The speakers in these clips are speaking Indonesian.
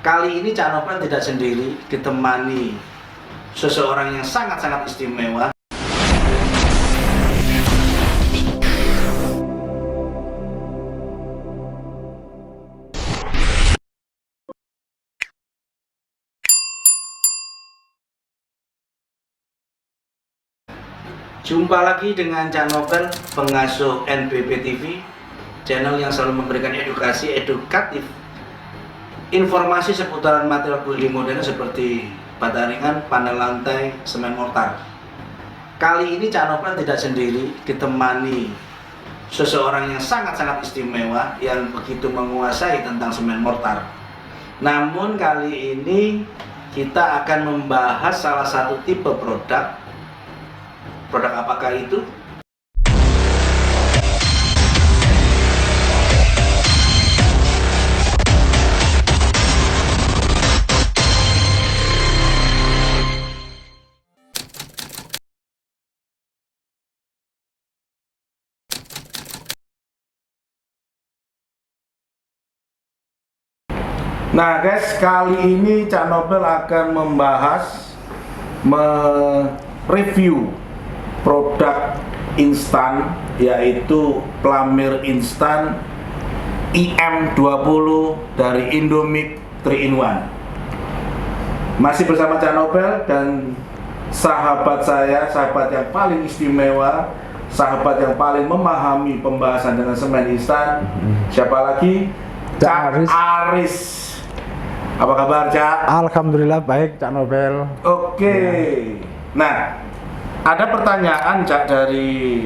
Kali ini Cak Nopel tidak sendiri, ditemani seseorang yang sangat-sangat istimewa. Jumpa lagi dengan Cak Nopel, pengasuh NPP TV, channel yang selalu memberikan edukasi edukatif, informasi seputaran material building modern seperti bata ringan, panel lantai, semen mortar. Kali ini Cak Nopel tidak sendiri, ditemani seseorang yang sangat-sangat istimewa yang begitu menguasai tentang semen mortar. Namun kali ini kita akan membahas salah satu tipe produk. Produk apakah itu? Nah guys, kali ini Cak Nopel akan membahas, mereview produk instan, yaitu Plamir instan IM20 dari Indomik 3-in-1. Masih bersama Cak Nopel dan sahabat saya, sahabat yang paling istimewa, sahabat yang paling memahami pembahasan dengan semen instan. Siapa lagi? Cak Aris. Apa kabar, Cak? Alhamdulillah baik, Cak Nopel. Oke. Nah, ada pertanyaan, Cak, dari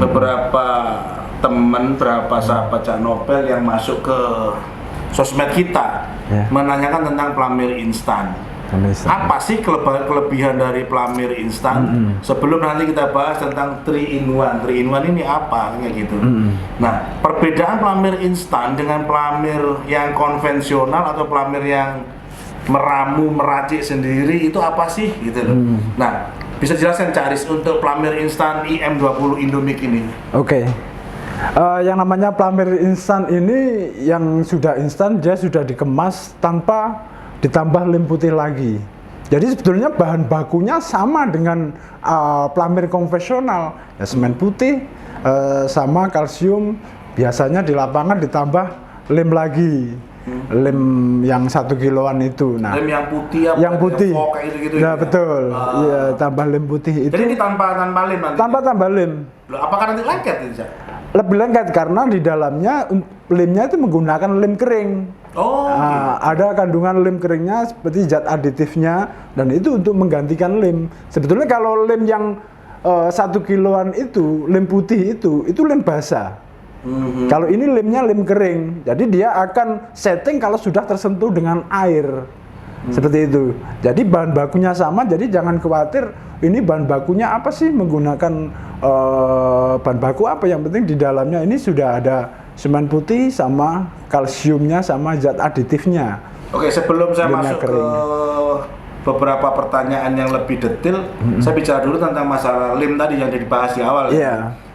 beberapa teman, beberapa sahabat Cak Nopel yang masuk ke sosmed kita, menanyakan tentang Plamir instan. Apa sih kelebihan dari Plamir instan? Sebelum nanti kita bahas tentang 3-in-1. 3-in-1 ini apa? Kayak gitu. Nah, perbedaan Plamir instan dengan Plamir yang konvensional atau Plamir yang meramu, meracik sendiri itu apa sih? Gitu loh. Nah, bisa jelaskan Cak Aris untuk Plamir instan IM20 Indomik ini? Oke. Yang namanya Plamir instan ini yang sudah instan, dia sudah dikemas tanpa ditambah lem putih lagi. Jadi sebetulnya bahan bakunya sama dengan Plamir konvensional, ya, semen putih sama kalsium. Biasanya di lapangan ditambah lem lagi, lem yang 1 kiloan itu. Nah, lem yang putih, apa? Yang putih. Gitu, nah betul. Iya, tambah lem putih itu. Jadi ini tanpa lem nanti? Tambah lem. Loh, apakah nanti lengket itu, Cak? Lebih lengket karena di dalamnya lemnya itu menggunakan lem kering. Ada kandungan lem keringnya seperti zat aditifnya, dan itu untuk menggantikan lem. Sebetulnya kalau lem yang 1 kiloan itu, lem putih itu lem basah. Kalau ini lemnya lem kering, jadi dia akan setting kalau sudah tersentuh dengan air. Seperti itu. Jadi bahan bakunya sama, jadi jangan khawatir ini bahan bakunya apa sih, menggunakan bahan baku apa, yang penting di dalamnya ini sudah ada semen putih sama kalsiumnya sama zat aditifnya. Oke, sebelum saya masuk ke beberapa pertanyaan yang lebih detail, saya bicara dulu tentang masalah lem tadi yang dibahas di awal.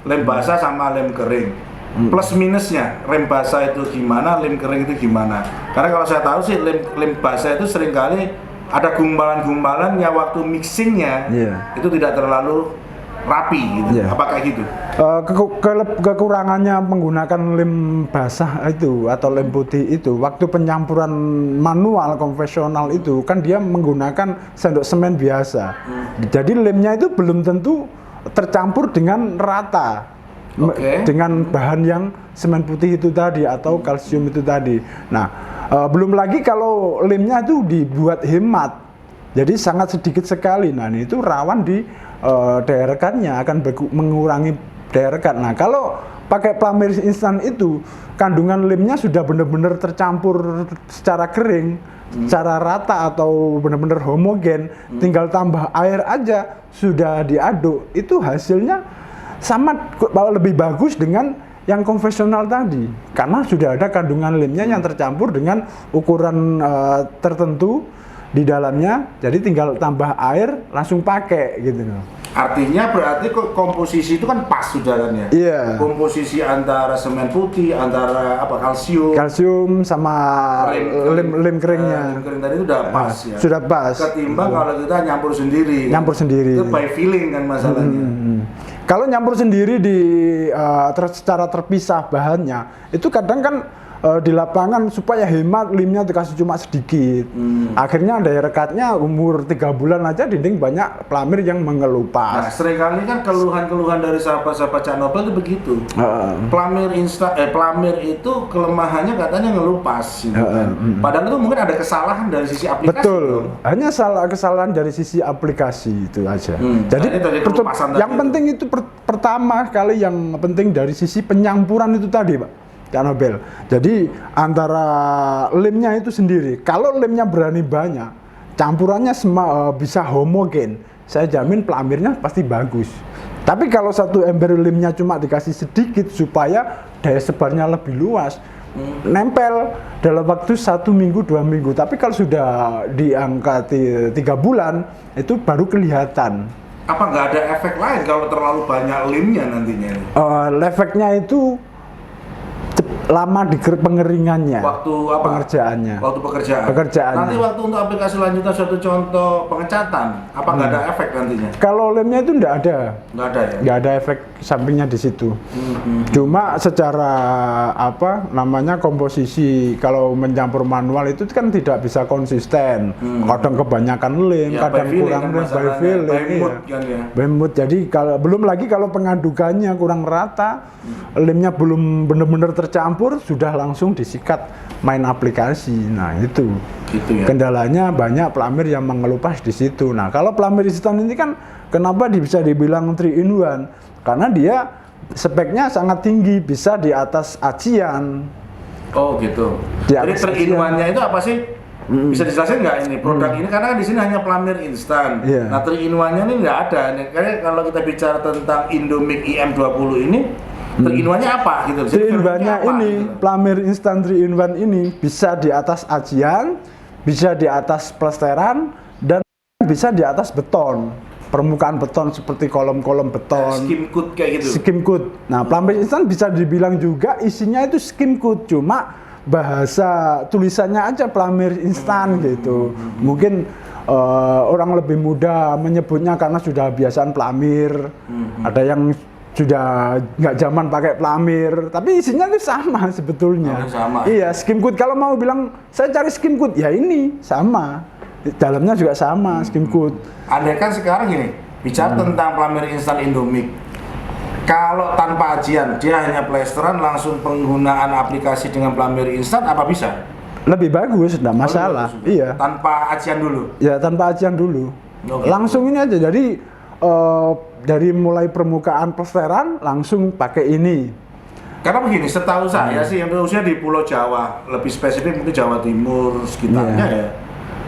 Lem basah sama lem kering. Plus minusnya, lem basah itu gimana, lem kering itu gimana? Karena kalau saya tahu sih lem basah itu seringkali ada gumbalan-gumbalan yang waktu mixingnya itu tidak terlalu rapi gitu. Apakah gitu? Kekurangannya menggunakan lem basah itu atau lem putih itu, waktu penyampuran manual konvensional itu kan dia menggunakan sendok semen biasa. Jadi lemnya itu belum tentu tercampur dengan rata. Dengan bahan yang semen putih itu tadi atau kalsium itu tadi. Nah, belum lagi kalau lemnya itu dibuat hemat, jadi sangat sedikit sekali. Nah, itu rawan di daya rekannya, akan mengurangi daya rekan. Nah, kalau pakai Plamir instan itu kandungan lemnya sudah benar-benar tercampur secara kering, secara rata atau benar-benar homogen, tinggal tambah air aja sudah diaduk, itu hasilnya sama lebih bagus dengan yang konvensional tadi, karena sudah ada kandungan lemnya yang tercampur dengan ukuran tertentu di dalamnya, jadi tinggal tambah air langsung pakai gitu loh. Artinya berarti komposisi itu kan pas sudah kan ya? Iya. Komposisi antara semen putih, antara apa kalsium sama lem keringnya. Lem kering tadi itu udah pas ya. Sudah pas. Ketimbang kalau kita nyampur sendiri. Nyampur sendiri. Itu by feeling kan masalahnya. Kalau nyampur sendiri secara terpisah bahannya, itu kadang kan di lapangan supaya hemat limnya dikasih cuma sedikit. Akhirnya daya rekatnya umur 3 bulan aja dinding banyak pelamir yang Nah, mengelupas. seringkali kan keluhan-keluhan dari sahabat-sahabat Cak Nobel itu begitu. Pelamir itu kelemahannya katanya ngelupas gitu kan. Padahal itu mungkin ada kesalahan dari sisi aplikasi. Betul. Dong. Hanya kesalahan dari sisi aplikasi itu aja. Jadi dari kelupasan yang tadi penting itu pertama kali yang penting dari sisi penyampuran itu tadi, Pak. Cak Nobel. Jadi antara lemnya itu sendiri. Kalau lemnya berani banyak, campurannya bisa homogen. Saya jamin pelamirnya pasti bagus. Tapi kalau satu ember lemnya cuma dikasih sedikit supaya daya sebarnya lebih luas, nempel dalam waktu 1 minggu 2 minggu. Tapi kalau sudah di angka 3 bulan itu baru kelihatan. Apa nggak ada efek lain kalau terlalu banyak limnya nantinya? Efeknya itu lama di pengeringannya. Waktu apa? Pengerjaannya. Waktu pekerjaan. Nanti waktu untuk aplikasi lanjutan suatu contoh pengecatan, apa nggak ada efek nantinya? Kalau lemnya itu nggak ada. Nggak ada ya? Nggak ada efek sampingnya di situ. Cuma secara komposisi kalau mencampur manual itu kan tidak bisa konsisten. Kadang kebanyakan lem, Ya, kadang kurang lem, by feeling. by mood kan ya. By mood. Jadi belum lagi kalau pengadukannya kurang rata, lemnya belum benar-benar tercampur, sudah langsung disikat main aplikasi. Nah itu Gitu ya. kendalanya banyak pelamir yang mengelupas di situ. Nah kalau pelamir instan ini kan kenapa bisa dibilang 3 in 1? Karena dia speknya sangat tinggi, bisa di atas acian. Oh gitu. Di Jadi atas 3 in 1-nya itu apa sih? Bisa dijelasin nggak ini produk ini? Karena kan di sini hanya pelamir instan. Iya. Nah 3 in 1-nya ini nggak ada. Karena kalau kita bicara tentang Indomix IM20 ini, 3 in 1-nya apa gitu? 3 in 1-nya apa, ini, gitu? pelamir instan 3 in 1 ini bisa di atas acian, bisa di atas plesteran, dan bisa di atas beton. Permukaan beton seperti kolom-kolom beton. Skim coat kayak gitu. Skim coat. Nah, pelamir instan bisa dibilang juga isinya itu skim coat, cuma bahasa tulisannya aja pelamir instan gitu. Mungkin orang lebih muda menyebutnya karena sudah biasaan pelamir. Ada yang sudah nggak zaman pakai pelamir, tapi isinya itu sama sebetulnya. Sama. Iya, skim coat. Kalau mau bilang saya cari skim coat, ya ini sama. Dalamnya juga sama, skim coat. Andai kan sekarang gini, bicara tentang pelamir instan Indomix. Kalau tanpa ajian, dia hanya plesteran langsung penggunaan aplikasi dengan pelamir instan, apa bisa? Lebih bagus, tidak masalah. Iya. Tanpa ajian dulu. Ya, tanpa ajian dulu. Oke. Langsung ini aja. Jadi dari mulai permukaan plesteran langsung pakai ini. Karena begini, setahu saya sih, yang khususnya di Pulau Jawa, lebih spesifik mungkin Jawa Timur sekitarnya ya.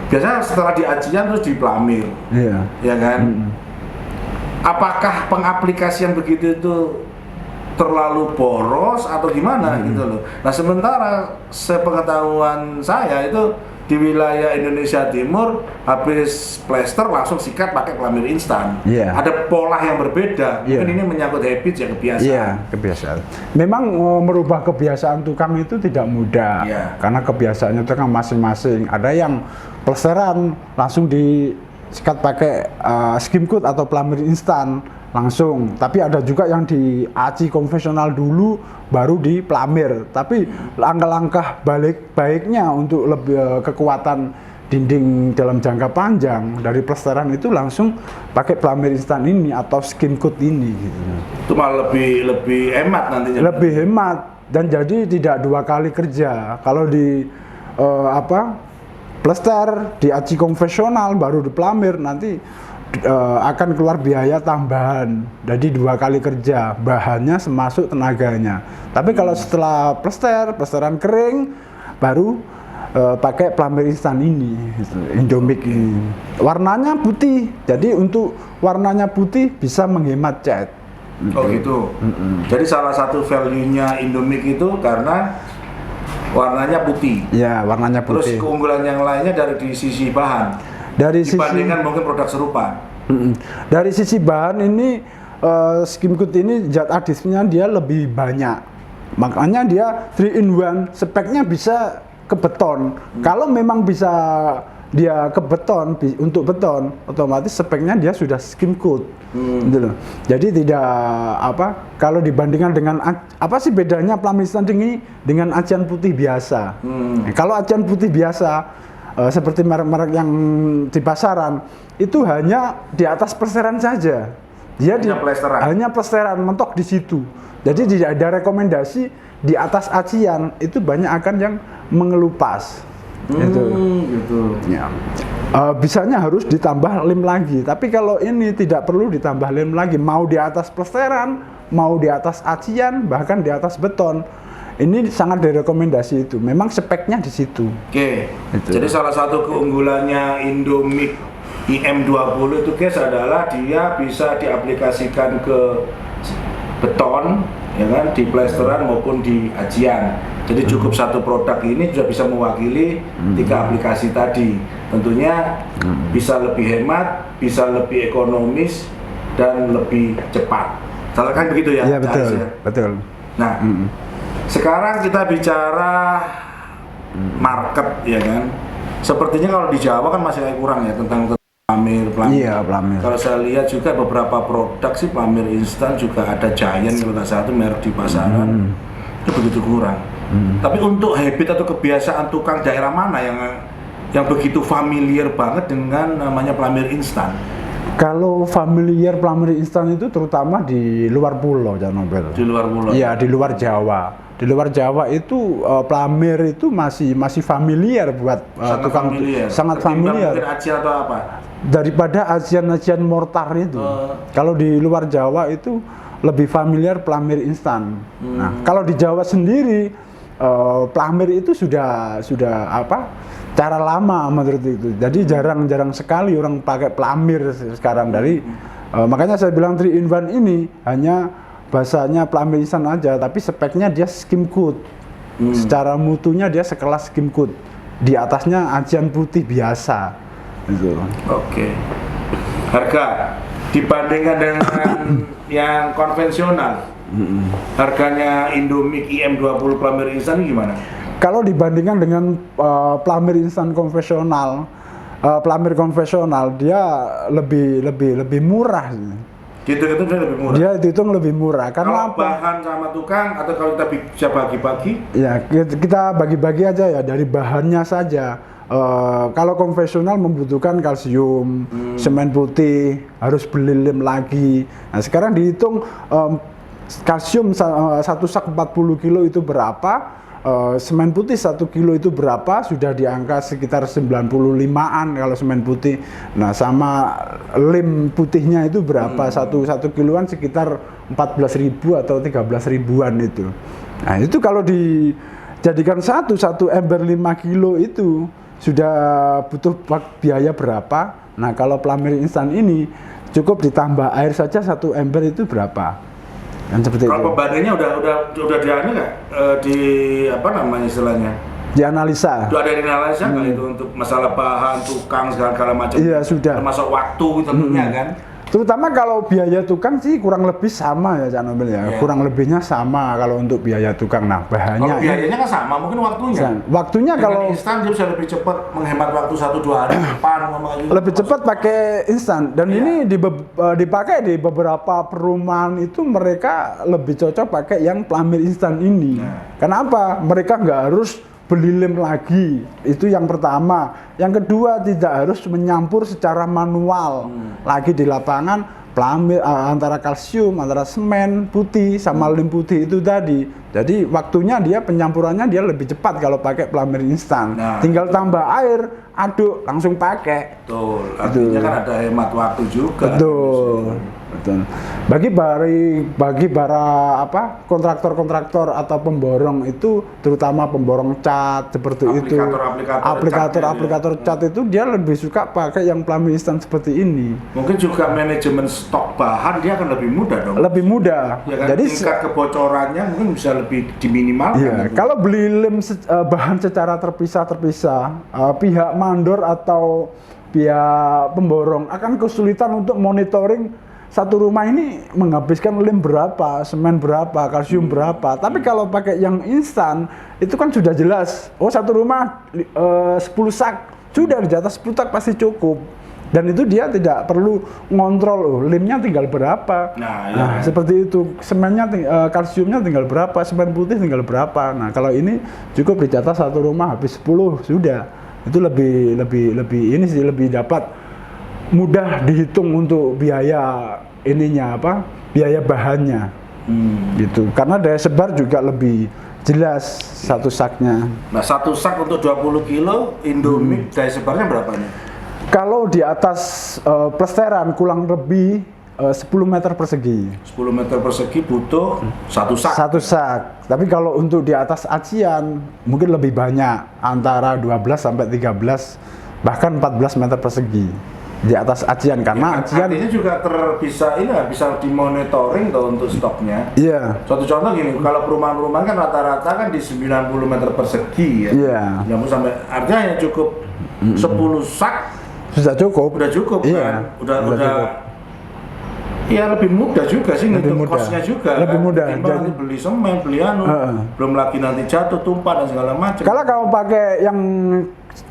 Biasanya setelah di ajian terus di pelamir. Iya. Ya kan? Apakah pengaplikasian begitu itu terlalu boros atau gimana gitu loh. Nah, sementara sepengetahuan saya itu di wilayah Indonesia Timur habis plester langsung sikat pakai pelamir instan. Iya. Ada pola yang berbeda. Iya. Mungkin ini menyangkut habit ya, kebiasaan. Iya, kebiasaan. Memang merubah kebiasaan tukang itu tidak mudah. Iya. Karena kebiasaannya tukang masing-masing. Ada yang plesteran langsung disikat pakai skim coat atau pelamir instan langsung. Tapi ada juga yang di aci konvensional dulu baru di pelamir. Tapi langkah-langkah baiknya untuk lebih kekuatan dinding dalam jangka panjang dari plesteran itu langsung pakai pelamir instan ini atau skim coat ini gitu. Itu malah lebih hemat nantinya. Lebih hemat dan jadi tidak 2 kali kerja. Kalau di plester di aci konvensional baru di pelamir nanti akan keluar biaya tambahan. Jadi 2 kali kerja, bahannya semasuk tenaganya. Tapi kalau setelah plesteran kering baru pakai pelamir instan ini, gitu, Indomix ini. Warnanya putih. Jadi untuk warnanya putih bisa menghemat cat. Oh gitu. Jadi salah satu value-nya Indomix itu karena warnanya putih. Ya, warnanya Terus putih. keunggulan yang lainnya dari di sisi bahan. Dari sisi Dibandingkan mungkin produk serupa. Dari sisi bahan ini Skimcoat ini zat adisifnya dia lebih banyak. Makanya dia 3 in 1, speknya bisa ke beton. Kalau memang bisa dia ke beton, untuk beton, otomatis speknya dia sudah Skimcoat. Gitu loh. Jadi tidak kalau dibandingkan dengan apa sih bedanya pelamir instan ini dengan acian putih biasa? Kalau acian putih biasa seperti merek-merek yang di pasaran itu hanya di atas plesteran saja. Dia hanya plesteran mentok di situ. Jadi tidak ada rekomendasi di atas acian, itu banyak akan yang mengelupas. Gitu. Ya. Bisanya harus ditambah lem lagi. Tapi kalau ini tidak perlu ditambah lem lagi. Mau di atas plesteran, mau di atas acian, bahkan di atas beton. Ini sangat direkomendasi itu. Memang speknya di situ. Oke. Jadi salah satu keunggulannya Indomic IM20 itu guys adalah dia bisa diaplikasikan ke beton, ya kan, di plesteran maupun di acian. Jadi cukup satu produk ini sudah bisa mewakili 3 aplikasi tadi. Tentunya bisa lebih hemat, bisa lebih ekonomis, dan lebih cepat. Salah kan begitu ya? Iya betul. Ya? Betul. Nah, sekarang kita bicara market, ya kan. Sepertinya kalau di Jawa kan masih kurang ya tentang pelamir. Iya, pelamir. Kalau saya lihat juga beberapa produk sih pelamir instan juga ada Giant kalau nggak salah, itu merek di pasaran. Itu begitu kurang. Tapi untuk habit atau kebiasaan tukang daerah mana yang begitu familiar banget dengan namanya pelamir instan? Kalau familiar pelamir instan itu terutama di luar pulau, Cak Nobel. Di luar pulau? Iya, di luar Jawa. Di luar Jawa itu pelamir itu masih familiar buat tukang familiar. Sangat familiar. Mungkin acian atau apa? Daripada acian-acian mortar itu. Kalau di luar Jawa itu lebih familiar pelamir instan. Nah, kalau di Jawa sendiri pelamir itu sudah cara lama menurut itu. Jadi jarang sekali orang pakai pelamir sekarang makanya saya bilang 3 in 1 ini hanya bahasanya pelamir instan aja, tapi speknya dia Skimcoat. Secara mutunya dia sekelas Skimcoat. Di atasnya acian putih biasa. Gitu. Oke. Harga dibandingkan dengan yang konvensional, harganya Indomic IM20 pelamir instan ini gimana? Kalau dibandingkan dengan pelamir instan konvensional, pelamir konvensional dia lebih murah. Gitu lebih murah. Dia dihitung lebih murah. Karena kalau bahan sama tukang atau kalau kita bisa bagi-bagi? Ya kita bagi-bagi aja ya dari bahannya saja. Kalau konvensional membutuhkan kalsium, semen putih, harus beli lem lagi. Nah sekarang dihitung kalsium satu sak 40 kilo itu berapa, semen putih 1 kilo itu berapa, sudah di angka sekitar 95-an kalau semen putih. Nah sama lem putihnya itu berapa, satu kiloan sekitar 14.000 atau 13.000-an itu. Nah itu kalau dijadikan satu ember 5 kilo itu sudah butuh biaya berapa. Nah kalau pelamir instan ini cukup ditambah air saja 1 ember itu berapa. Kan seperti kalau itu. pembandingnya udah dianu nggak di apa namanya istilahnya? Dianalisa. Sudah ada dianalisa nggak itu untuk masalah bahan, tukang segala macam? Iya sudah. Termasuk waktu tentunya kan? Terutama kalau biaya tukang sih kurang lebih sama ya Cak Nobel ya. Yeah. Kurang lebihnya sama kalau untuk biaya tukang. Nah bahannya. Kalau biayanya kan sama, mungkin waktunya. Waktunya dengan kalau instan dia bisa lebih cepat menghemat waktu 1-2 hari depan. Lebih cepat pakai instan dan ini dipakai di beberapa perumahan itu mereka lebih cocok pakai yang pelamir instan ini. Kenapa? Mereka nggak harus beli lem lagi, itu yang pertama. Yang kedua tidak harus menyampur secara manual lagi di lapangan pelamir antara kalsium, antara semen putih sama lem putih itu tadi. Jadi waktunya dia penyampurannya dia lebih cepat kalau pakai pelamir instan. Tinggal tambah air, aduk langsung pakai. Betul. Artinya kan ada hemat waktu juga. Betul. Bagi para kontraktor atau pemborong itu, terutama pemborong cat seperti aplikator cat itu dia lebih suka pakai yang pelamir instan seperti ini. Mungkin juga manajemen stok bahan dia akan lebih mudah dong. Lebih mudah. Ya kan? Jadi tingkat kebocorannya mungkin bisa lebih diminimalkan. Iya. Kalau beli lem bahan secara terpisah, pihak mandor atau pihak pemborong akan kesulitan untuk monitoring satu rumah ini menghabiskan lem berapa, semen berapa, kalsium berapa. Tapi kalau pakai yang instan itu kan sudah jelas. Oh, satu rumah 10 sak, sudah di atas 10 sak pasti cukup. Dan itu dia tidak perlu ngontrol, oh, lemnya tinggal berapa. Nah, seperti itu. Semennya, kalsiumnya tinggal berapa, semen putih tinggal berapa. Nah, kalau ini cukup dicatat satu rumah habis 10 sudah. Itu lebih ini sih, lebih dapat mudah dihitung untuk biaya ininya apa, biaya bahannya gitu, karena daya sebar juga lebih jelas satu saknya. Nah, satu sak untuk 20 kilo Indomie daya sebarnya berapa nih? Kalau di atas plesteran kurang lebih 10 meter persegi. 10 meter persegi butuh satu sak. Satu sak. Tapi kalau untuk di atas acian mungkin lebih banyak, antara 12 sampai 13 bahkan 14 meter persegi di atas acian, karena acian artinya juga bisa dimonitoring tuh untuk stoknya. Iya. Suatu contoh gini, kalau perumahan-perumahan kan rata-rata kan di 90 meter persegi ya. Iya. 90 sampai artinya hanya cukup 10 sak sudah cukup. udah cukup Iya. kan. Udah cukup. Ya lebih mudah juga sih Lebih ngitung mudah. kosnya juga. Lebih mudah. Ketimbang nanti beli semen, beli belum lagi nanti jatuh, tumpah dan segala macam. Kalau kamu pakai yang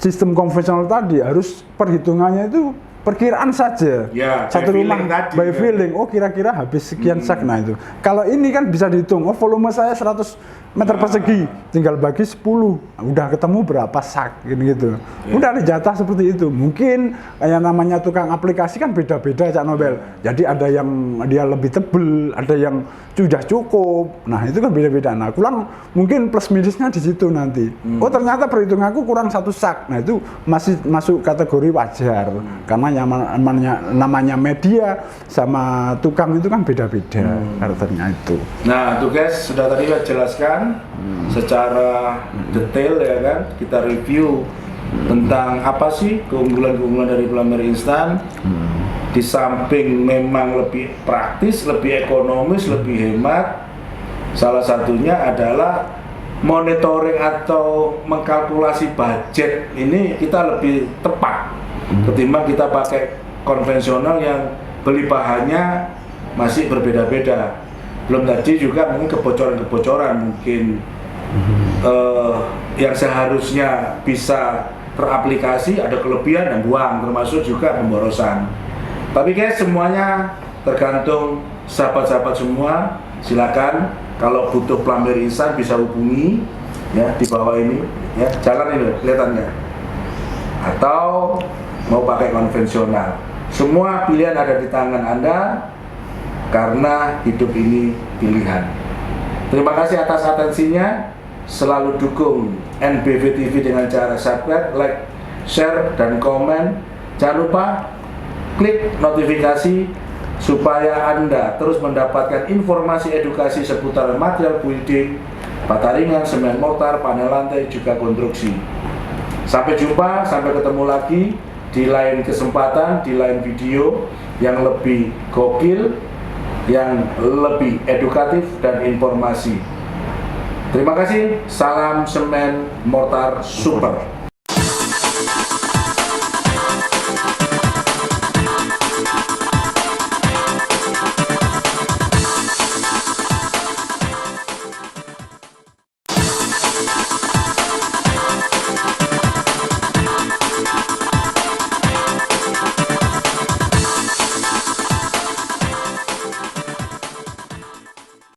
sistem konvensional tadi, harus perhitungannya itu perkiraan saja. Ya, satu by rumah feeling tadi, by kan. feeling. Oh, kira-kira habis sekian sak. Nah itu. Kalau ini kan bisa dihitung. Oh, volume saya 100 meter persegi, tinggal bagi 10. Udah ketemu berapa sak gitu. Udah dijatah seperti itu. Mungkin kayak namanya tukang aplikasi kan beda-beda, Cak Nobel. Jadi ada yang dia lebih tebel, ada yang sudah cukup. Nah, itu kan beda-beda. Nah, kurang mungkin plus minusnya di situ nanti. Oh, ternyata perhitunganku kurang satu sak. Nah, itu masih masuk kategori wajar. Karena namanya media sama tukang itu kan beda-beda karakternya itu. Nah, tuh guys, sudah tadi saya jelaskan secara detail ya kan, kita review tentang apa sih keunggulan-keunggulan dari plumber instan. Di samping memang lebih praktis, lebih ekonomis, lebih hemat, salah satunya adalah monitoring atau mengkalkulasi budget ini kita lebih tepat ketimbang kita pakai konvensional yang beli bahannya masih berbeda-beda. Belum tadi juga mungkin kebocoran-kebocoran mungkin yang seharusnya bisa teraplikasi ada kelebihan dan buang, termasuk juga pemborosan. Tapi guys, semuanya tergantung sahabat-sahabat semua. Silakan kalau butuh plumber instan bisa hubungi ya di bawah ini ya, jalan ini kelihatan ya. Atau mau pakai konvensional. Semua pilihan ada di tangan Anda karena hidup ini pilihan. Terima kasih atas atensinya. Selalu dukung NBV TV dengan cara subscribe, like, share, dan komen. Jangan lupa klik notifikasi supaya Anda terus mendapatkan informasi edukasi seputar material building, bata ringan, semen mortar, panel lantai, juga konstruksi. Sampai jumpa, sampai ketemu lagi di lain kesempatan, di lain video yang lebih gokil, yang lebih edukatif dan informasi. Terima kasih, salam semen mortar super.